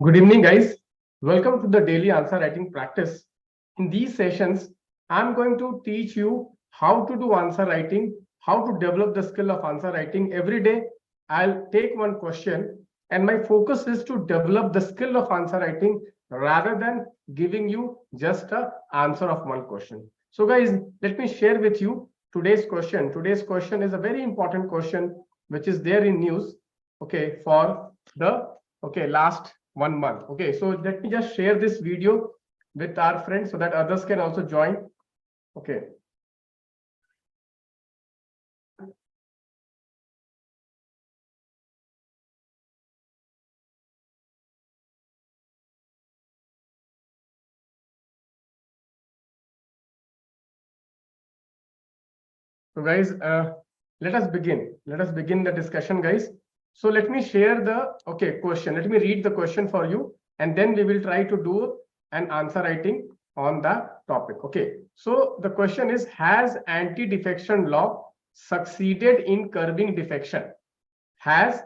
Good evening, guys. Welcome to the daily answer writing practice. In these sessions, I'm going to teach you how to do answer writing, how to develop the skill of answer writing. Every day, I'll take one question, and my focus is to develop the skill of answer writing rather than giving you just an answer of one question. So, guys, let me share with you today's question. Today's question is a very important question which is there in news, okay, for the last 1 month. Okay, so let me just share this video with our friends so that others can also join. Okay. So guys, let us begin. Let us begin the discussion, guys. So let me share the question. Let me read the question for you, and then we will try to do an answer writing on the topic. Okay. So the question is: has anti-defection law succeeded in curbing defection? Has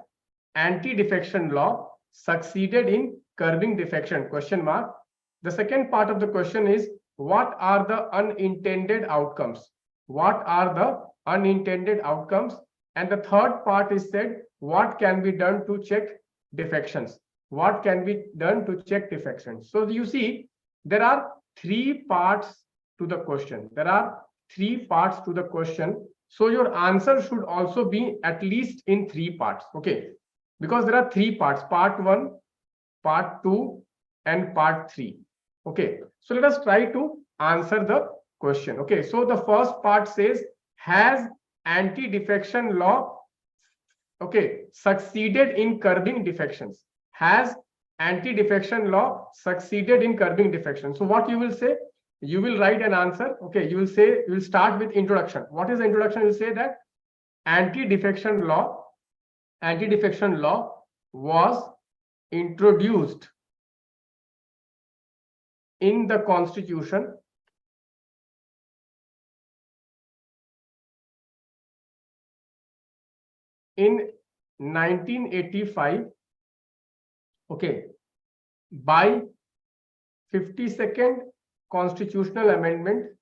anti-defection law succeeded in curbing defection? Question mark. The second part of the question is: what are the unintended outcomes? What are the unintended outcomes? And the third part is said, what can be done to check defections? What can be done to check defections? So you see, there are three parts to the question. There are three parts to the question. So your answer should also be at least in three parts. Okay, because there are three parts: part one, part two, and part three. Okay, so let us try to answer the question. Okay, so the first part says, has anti-defection law succeeded in curbing defections? Has anti-defection law succeeded in curbing defections? So what you will say? You will write an answer. Okay, you will say, you will start with introduction. What is the introduction? You will say that anti-defection law was introduced in the Constitution in 1985, okay, by 52nd constitutional amendment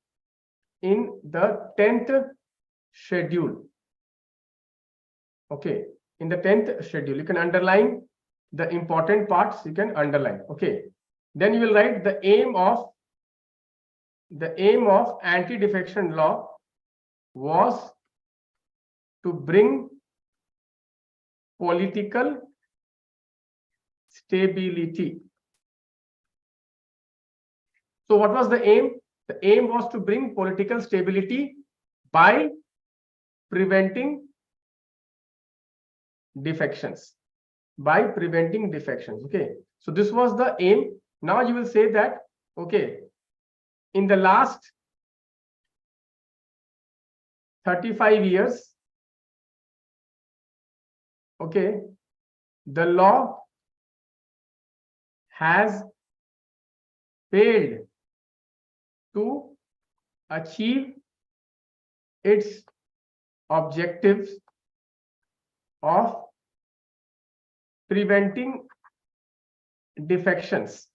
in the 10th schedule. Okay, in the 10th schedule, you can underline the important parts, you can underline. Okay, then you will write the aim of anti-defection law was to bring political stability. So what was the aim? The aim was to bring political stability by preventing defections. By preventing defections. Okay, so this was the aim. Now you will say that, okay, in the last 35 years, okay, the law has failed to achieve its objectives of preventing defections,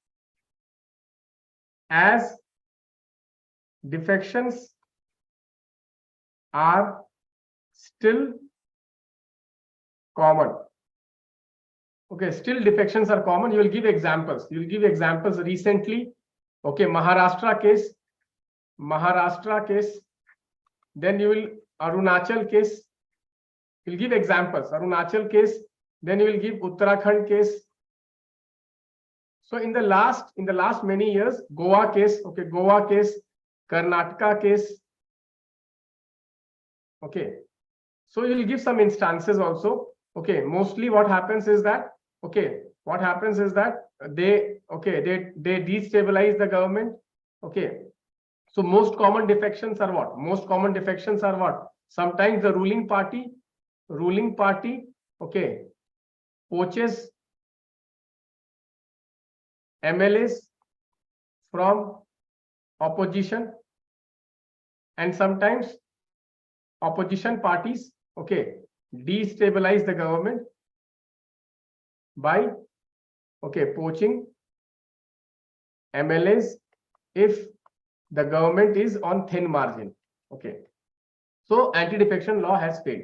as defections are still common. Okay, still defections are common. You will give examples. You will give examples recently. Okay, Maharashtra case. Then you will Arunachal case. You will give examples. Arunachal case. Then you will give Uttarakhand case. So in the last many years, Goa case. Okay, Goa case, Karnataka case. Okay, so you will give some instances also. Okay, mostly what happens is that they destabilize the government. Okay, so most common defections are what? Sometimes the ruling party okay, poaches MLAs from opposition, and sometimes opposition parties okay destabilize the government by Okay, poaching MLAs if the government is on thin margin. Okay, so anti-defection law has failed.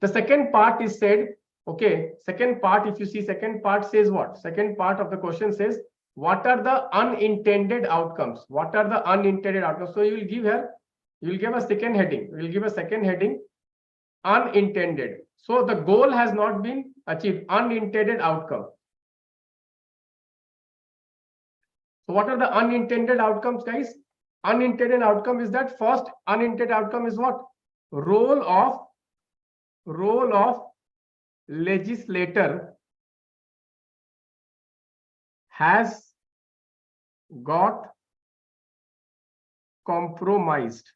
The second part is said, okay, second part, if you see, second part says what? Second part of the question says, what are the unintended outcomes? What are the unintended outcomes? So you will give here, you will give a second heading. We will give a second heading, unintended. So the goal has not been achieved, unintended outcome. So what are the unintended outcomes, guys? Unintended outcome is that first unintended outcome is what? Role of legislator has got compromised.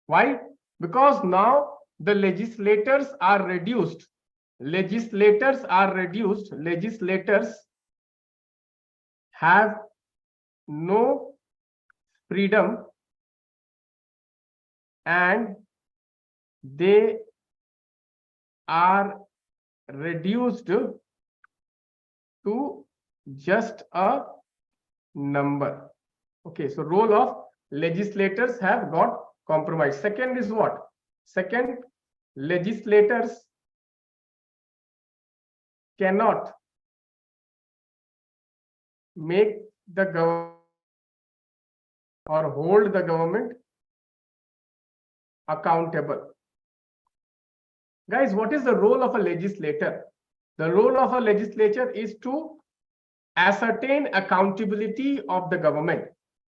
Why? Because now the legislators are reduced. Legislators are reduced. Legislators have no freedom and they are reduced to just a number. Okay, so role of legislators have got compromised. Second is what? Second, legislators cannot make the government or hold the government accountable. Guys, what is the role of a legislator? The role of a legislature is to ascertain accountability of the government.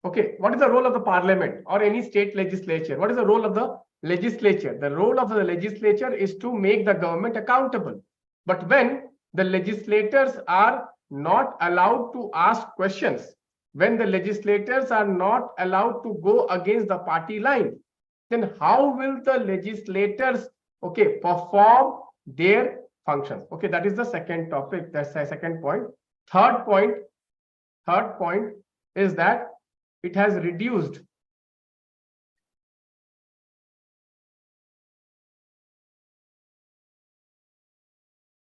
Okay, what is the role of the parliament or any state legislature? What is the role of the legislature? The role of the legislature is to make the government accountable. But when the legislators are not allowed to ask questions, when the legislators are not allowed to go against the party line, then how will the legislators, okay, perform their functions? Okay, that is the second topic. That's the second point. Third point is that it has reduced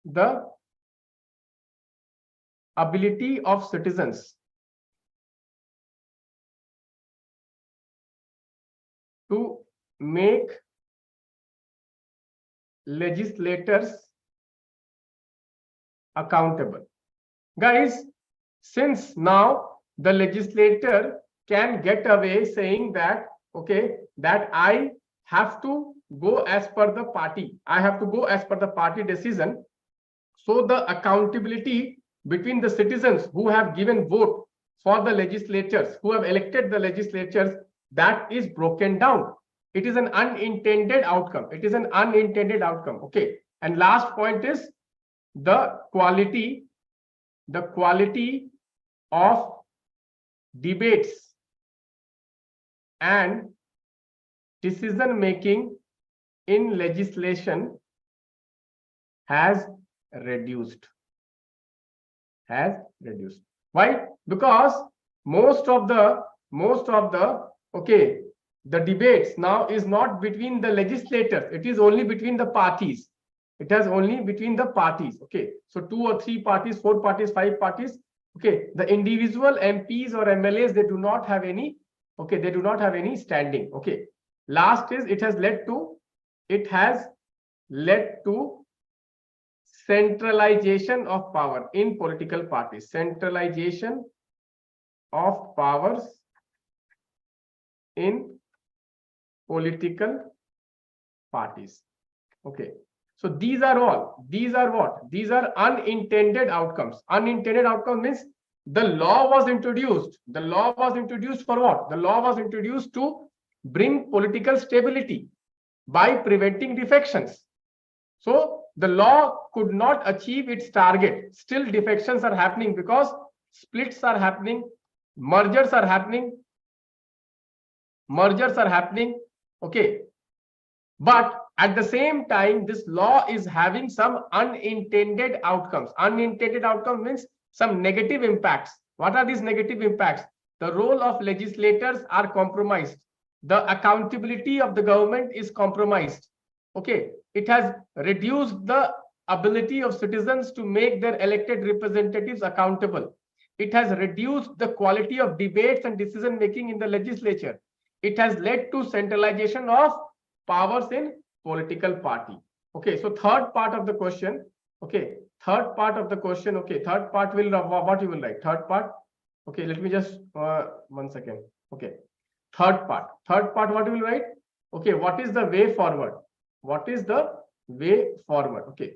the ability of citizens to make legislators accountable. Guys, since now the legislator can get away saying that, okay, that I have to go as per the party. I have to go as per the party decision. So the accountability between the citizens who have given vote for the legislatures, who have elected the legislatures, that is broken down. It is an unintended outcome. It is an unintended outcome. Okay. And last point is the quality of debates and decision making in legislation has reduced. Why? Because most of the okay, the debates now is not between the legislators. It is only between the parties. It has only between the parties. Okay, so 2 or 3 parties, 4 parties, 5 parties. Okay, the individual MPs or MLAs, they do not have any. Okay, they do not have any standing. Okay, last is it has led to centralization of power in political parties. Centralization of powers in political parties. Okay, so these are what? These are unintended outcomes. Unintended outcome means the law was introduced. The law was introduced for what? The law was introduced to bring political stability by preventing defections. So the law could not achieve its target. Still defections are happening because splits are happening, mergers are happening. Okay, but at the same time, this law is having some unintended outcomes. Unintended outcome means some negative impacts. What are these negative impacts? The role of legislators are compromised. The accountability of the government is compromised. Okay, it has reduced the ability of citizens to make their elected representatives accountable. It has reduced the quality of debates and decision making in the legislature. It has led to centralization of powers in political party. Okay, so third part of the question. Okay, third part of the question. Okay, third part will, what you will write? Third part. Okay, let me just 1 second. Okay, third part. Third part, what you will write? Okay, what is the way forward? What is the way forward? Okay,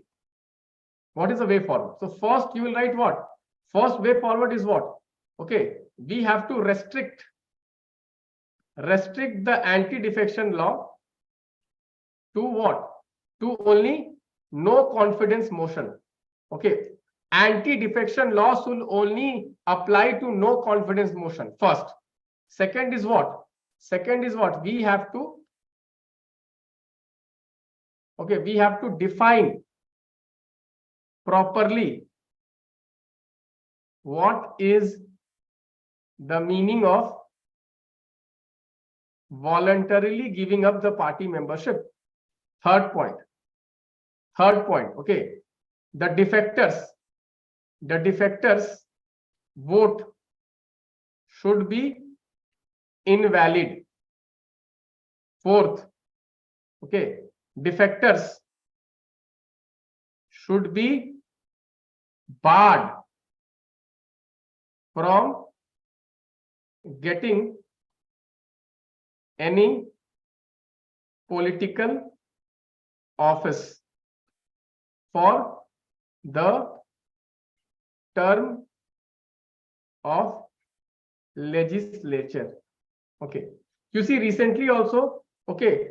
what is the way forward? So first you will write what? First way forward is what? Okay, we have to restrict the anti-defection law to what? To only no confidence motion. Okay, anti-defection laws will only apply to no confidence motion. First. Second is what? Second is what? We have to, okay, we have to define properly what is the meaning of voluntarily giving up the party membership. Third point. Third point. Okay, the defectors vote should be invalid. Fourth, okay, defectors should be barred from getting any political office for the term of legislature. Okay, you see recently also, okay,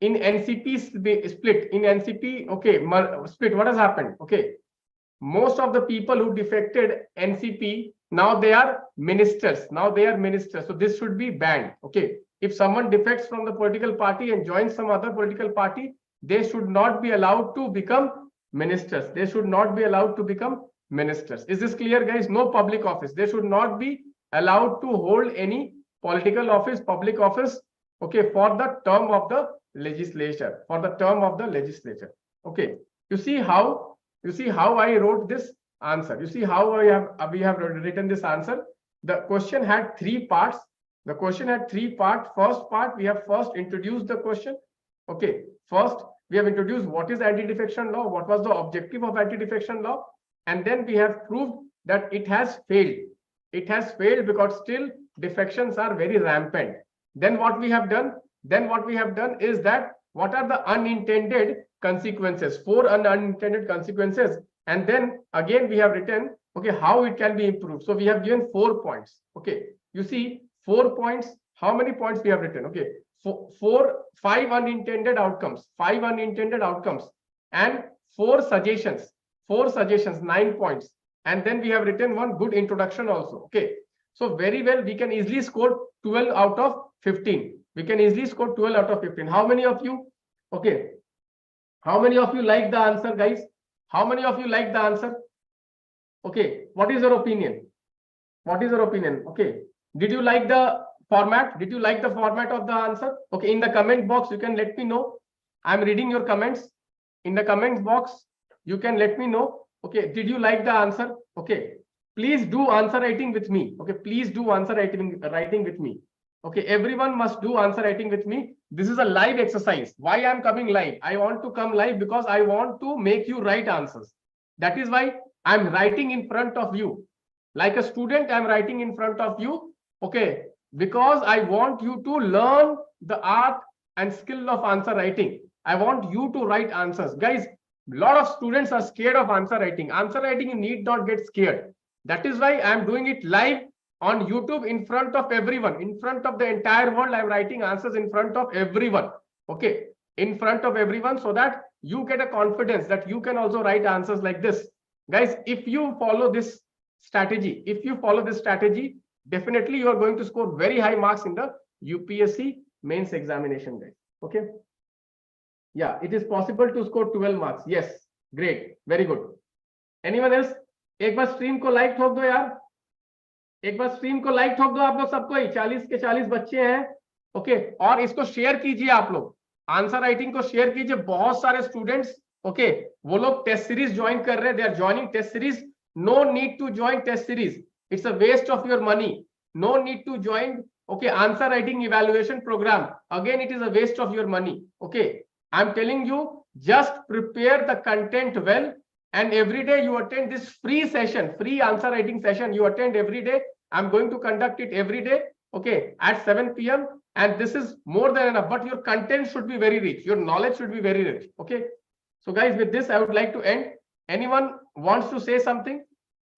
in NCP split, in NCP, okay, split, what has happened? Okay, most of the people who defected NCP, now they are ministers. Now they are ministers. So this should be banned. Okay, if someone defects from the political party and joins some other political party, they should not be allowed to become ministers. They should not be allowed to become ministers. Is this clear, guys? No public office. They should not be allowed to hold any political office, public office, okay, for the term of the legislature, for the term of the legislature. Okay, you see how I wrote this answer. You see how we have written this answer. The question had 3 parts. The question had 3 parts. First part, we have first introduced the question. Okay, first we have introduced what is anti-defection law, what was the objective of anti-defection law, and then we have proved that it has failed. It has failed because still defections are very rampant. Then what we have done? Then what we have done is that what are the unintended consequences? 4 unintended consequences. And then again we have written, okay, how it can be improved. So we have given 4 points. Okay, you see 4 points. How many points we have written? Okay, 5 unintended outcomes, 5 unintended outcomes, and 4 suggestions. 4 suggestions, 9 points. And then we have written one good introduction also. Okay, so very well, we can easily score 12 out of 15. We can easily score 12 out of 15. How many of you? Okay, how many of you like the answer, guys? How many of you like the answer? Okay, what is your opinion? What is your opinion? Okay, did you like the format? Did you like the format of the answer? Okay, in the comment box, you can let me know. I'm reading your comments. In the comments box, you can let me know. Okay, did you like the answer? Okay, please do answer writing with me. Okay, please do answer writing with me. Okay, everyone must do answer writing with me. This is a live exercise. Why I'm coming live? I want to come live because I want to make you write answers. That is why I'm writing in front of you. Like a student, I'm writing in front of you. Okay, because I want you to learn the art and skill of answer writing. I want you to write answers. Guys, a lot of students are scared of answer writing. Answer writing, you need not get scared. That is why I'm doing it live on YouTube in front of everyone, in front of the entire world. I'm writing answers in front of everyone. Okay, in front of everyone, so that you get a confidence that you can also write answers like this. Guys, if you follow this strategy, definitely you are going to score very high marks in the UPSC mains examination, guys. Okay, yeah, it is possible to score 12 marks. Yes, great, very good. Anyone else? एक बार stream को like ठोक दो यार, एक बार stream को like ठोक दो आप लोग सबको ही, 40 के 40 बच्चे हैं। ओके, और इसको शेयर कीजिए आप लोग, आंसर राइटिंग को शेयर कीजिए, बहुत सारे स्टूडेंट्स ओके वो लोग टेस्ट सीरीज ज्वाइन कर रहे हैं, they are joining test series. No need to join test series, it's a waste of your money. No need to join okay answer writing evaluation program, again it is a waste of your money. Okay, I'm telling you, just prepare the content well, and every day you attend this free session, free answer writing session, you attend every day. I'm going to conduct it every day, okay, at 7 p.m. and this is more than enough, but your content should be very rich, your knowledge should be very rich. Okay, so guys, with this I would like to end. Anyone wants to say something?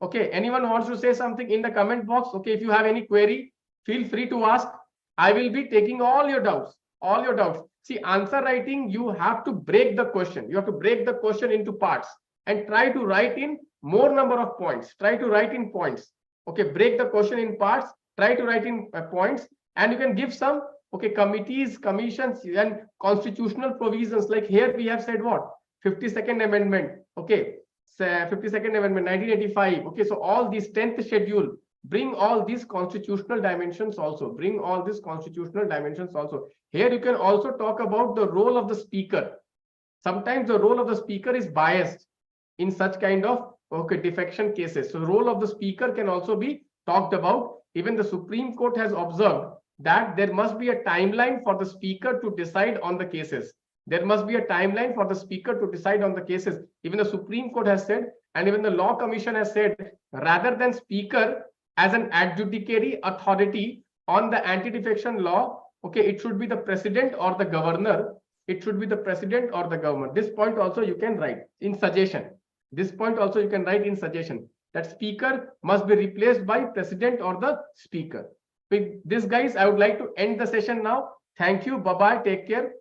Okay, anyone wants to say something in the comment box? Okay, if you have any query, feel free to ask. I will be taking all your doubts, all your doubts. See, answer writing, you have to break the question, you have to break the question into parts and try to write in more number of points, try to write in points. Okay, break the question in parts, try to write in points, and you can give some okay committees, commissions, and constitutional provisions. Like here we have said what 52nd amendment, okay, 52nd amendment 1985. Okay, so all these 10th schedule, bring all these constitutional dimensions also, bring all these constitutional dimensions also. Here you can also talk about the role of the speaker. Sometimes the role of the speaker is biased in such kind of okay defection cases, so role of the speaker can also be talked about. Even the Supreme Court has observed that there must be a timeline for the speaker to decide on the cases. There must be a timeline for the speaker to decide on the cases. Even the Supreme Court has said, and even the Law Commission has said, rather than speaker as an adjudicatory authority on the anti-defection law, okay, it should be the president or the governor. It should be the president or the governor. This point also you can write in suggestion. This point also you can write in suggestion, that speaker must be replaced by president or the speaker. With this, guys, I would like to end the session now. Thank you. Bye-bye. Take care.